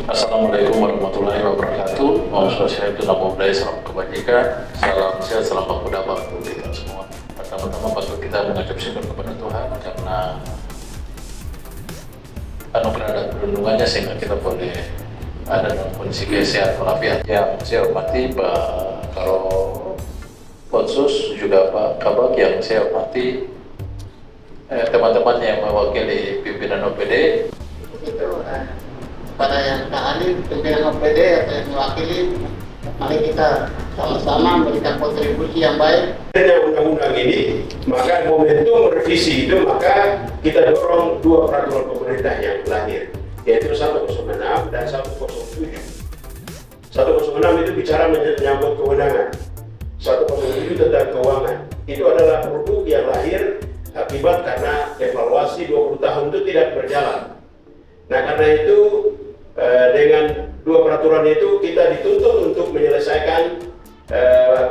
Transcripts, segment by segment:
Assalamualaikum warahmatullahi wabarakatuh. Om Swastiastu, Namo Buddhaya, salam kebajikan, salam sehat, salam pemuda untuk kita semua. Pertama-tama patut kita mengucap syukur kepada Tuhan karena anugerah dan perlindungannya sehingga kita boleh ada dalam kondisi kesehatan walafiat. Yang saya hormati Pak Karo Otsus, juga Pak Kabak yang saya hormati, teman-teman yang mewakili pimpinan OPD. Itu pada yang ahli pimpinan OPD atau yang mewakili, mari kita sama-sama memberikan kontribusi yang baik. Dengan undang-undang ini, maka momentum revisi itu maka kita dorong dua peraturan pemerintah yang lahir, yaitu 106 dan 107. 106 itu bicara menyangkut kewenangan, 107 tentang keuangan. Itu adalah produk yang lahir akibat karena evaluasi 20 tahun itu tidak berjalan. Nah, karena itu dengan dua peraturan itu kita dituntut untuk menyelesaikan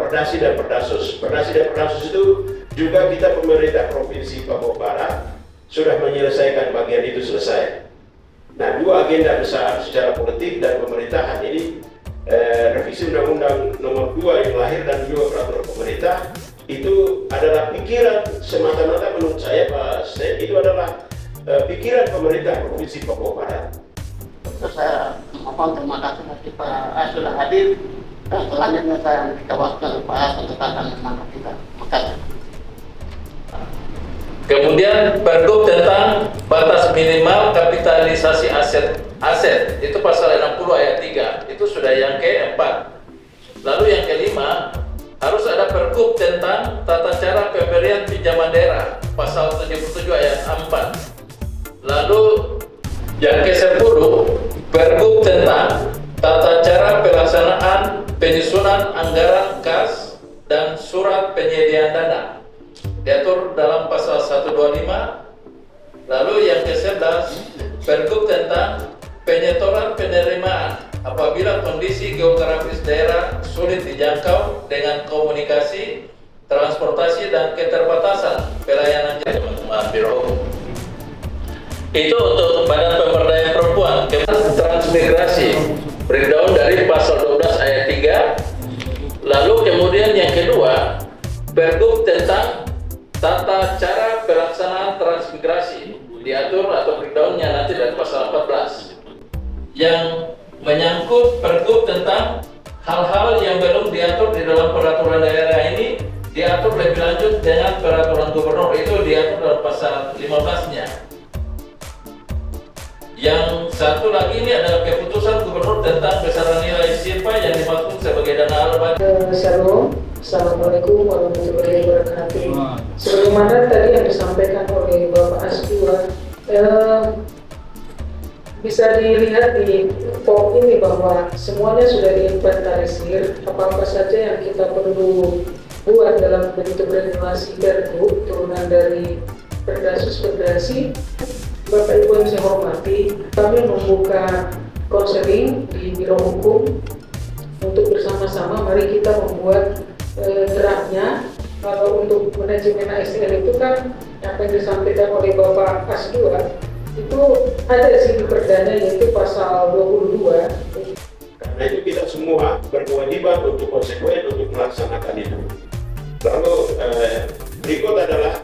Perdasi dan Perdasus. Perdasi dan Perdasus itu juga kita pemerintah Provinsi Papua Barat sudah menyelesaikan bagian itu selesai. Nah, dua agenda besar secara politik dan pemerintahan ini, revisi Undang-Undang Nomor 2 yang lahir dan dua peraturan pemerintah itu adalah pikiran semata-mata menurut saya Pak Sen, itu adalah pikiran pemerintah Provinsi Papua Barat. Terus saya mohon terima kasih bagi Pak sudah hadir, dan selanjutnya saya memberikan waktu Pak Hasan akan menangkap kita. Makasih. Kemudian Pergub tentang batas minimal kapitalisasi aset itu pasal 60 ayat 3, itu sudah yang keempat. Lalu yang kelima, harus ada Pergub tentang tata cara pemberian pinjaman daerah pasal 77 ayat 4. Lalu yang ke-10, Pergub tentang tata cara pelaksanaan penyusunan anggaran kas dan surat penyediaan dana diatur dalam pasal 125. Lalu yang ke-11, Pergub tentang penyetoran penerimaan apabila kondisi geografis daerah sulit dijangkau dengan komunikasi, transportasi dan keterbatasan pelayanan teman-teman biro. Itu untuk Badan Pemberdayaan Perempuan. Transmigrasi breakdown dari pasal 12 ayat 3. Lalu kemudian yang kedua, Pergub tentang tata cara pelaksanaan transmigrasi diatur atau breakdownnya nanti dari pasal 14. Yang menyangkut Pergub tentang hal-hal yang belum diatur di dalam peraturan daerah ini diatur lebih lanjut dengan peraturan gubernur, itu diatur dalam pasal 15-nya. Yang satu lagi ini adalah keputusan gubernur tentang besaran nilai SIRPA yang dimaksud sebagai dana alba. Shalom, Assalamualaikum warahmatullahi wabarakatuh. Sebagaimana tadi yang disampaikan oleh Bapak Asdua, bisa dilihat di form ini bahwa semuanya sudah diinventarisir, apa-apa saja yang kita perlu buat dalam bentuk regulasi Pergub turunan dari Perdasus Perdasi. Bapak Ibu yang saya hormati, kami membuka konseling di Biro Hukum untuk bersama-sama mari kita membuat draftnya. Kalau untuk manajemen ASN itu kan apa yang disampaikan oleh Bapak Asdua itu ada sih di perdana, yaitu pasal 22. Karena itu kita semua berkewajiban untuk konsekuen untuk melaksanakan itu. Lalu berikut adalah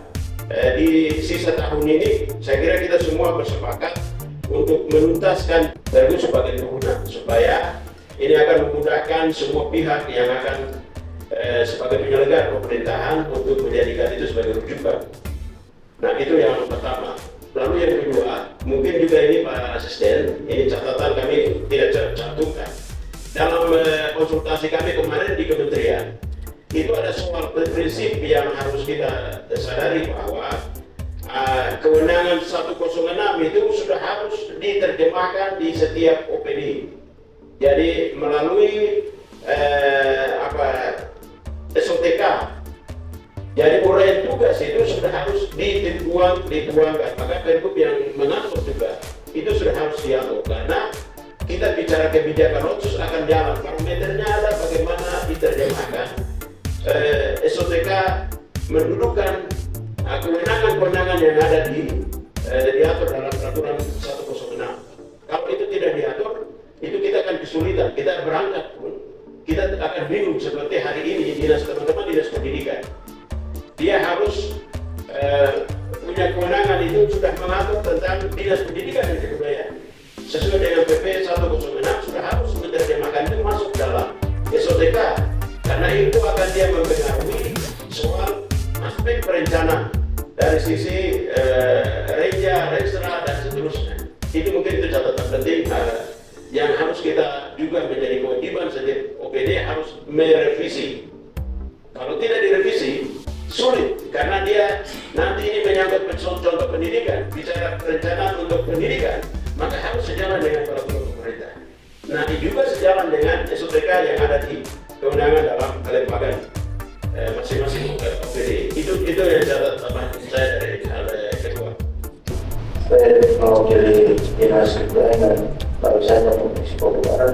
di sisa tahun ini saya kira kita semua bersepakat untuk menuntaskan Pergub sebagai pengguna supaya ini akan memudahkan semua pihak yang akan sebagai penyelenggara pemerintahan untuk menjadikan itu sebagai rujukan. Nah, itu yang pertama. Lalu yang kedua, mungkin juga ini Pak Asisten, ini catatan kami tidak cantumkan dalam konsultasi kami kemarin di kementerian. Itu ada soal prinsip yang harus kita sadari bahwa kewenangan 106 itu sudah harus diterjemahkan di setiap OPD. Jadi melalui SOTK. Jadi uraian tugas itu sudah harus dituangkan. Maka Pergub yang mengatur juga itu sudah harus diatur karena kita bicara kebijakan otsus akan jalan. Parameternya ada bagaimana diterjemahkan. SOTK mendudukkan kewenangan-kewenangan yang ada diatur dalam peraturan 106. Kalau itu tidak diatur, itu kita berangkat pun, kita akan bingung seperti hari ini teman-teman dinas pendidikan. Dia harus punya kewenangan itu sudah mengatur tentang dinas pendidikan dan kebudayaan. Sesuai dengan PP 106 sudah harus menerjemahkan itu masuk dalam SOTK, karena itu akan dia mempengaruhi soal aspek perencanaan dari sisi reja, restra dan seterusnya. Itu mungkin itu catatan penting yang harus kita juga menjadi kewajiban setiap OPD harus merevisi. Kalau tidak direvisi sulit, karena dia nanti ini menyangkut contoh pendidikan, bicara perencanaan untuk pendidikan, maka harus sejalan dengan peraturan pemerintah. Nanti juga sejalan dengan SOTK yang ada di kewenangan dalam kelembagaan masing-masing OPD. Itu yang catatan saya dari ketua. Saya mau jadi dinas kebudayaan dan pariwisata Provinsi Papua Barat.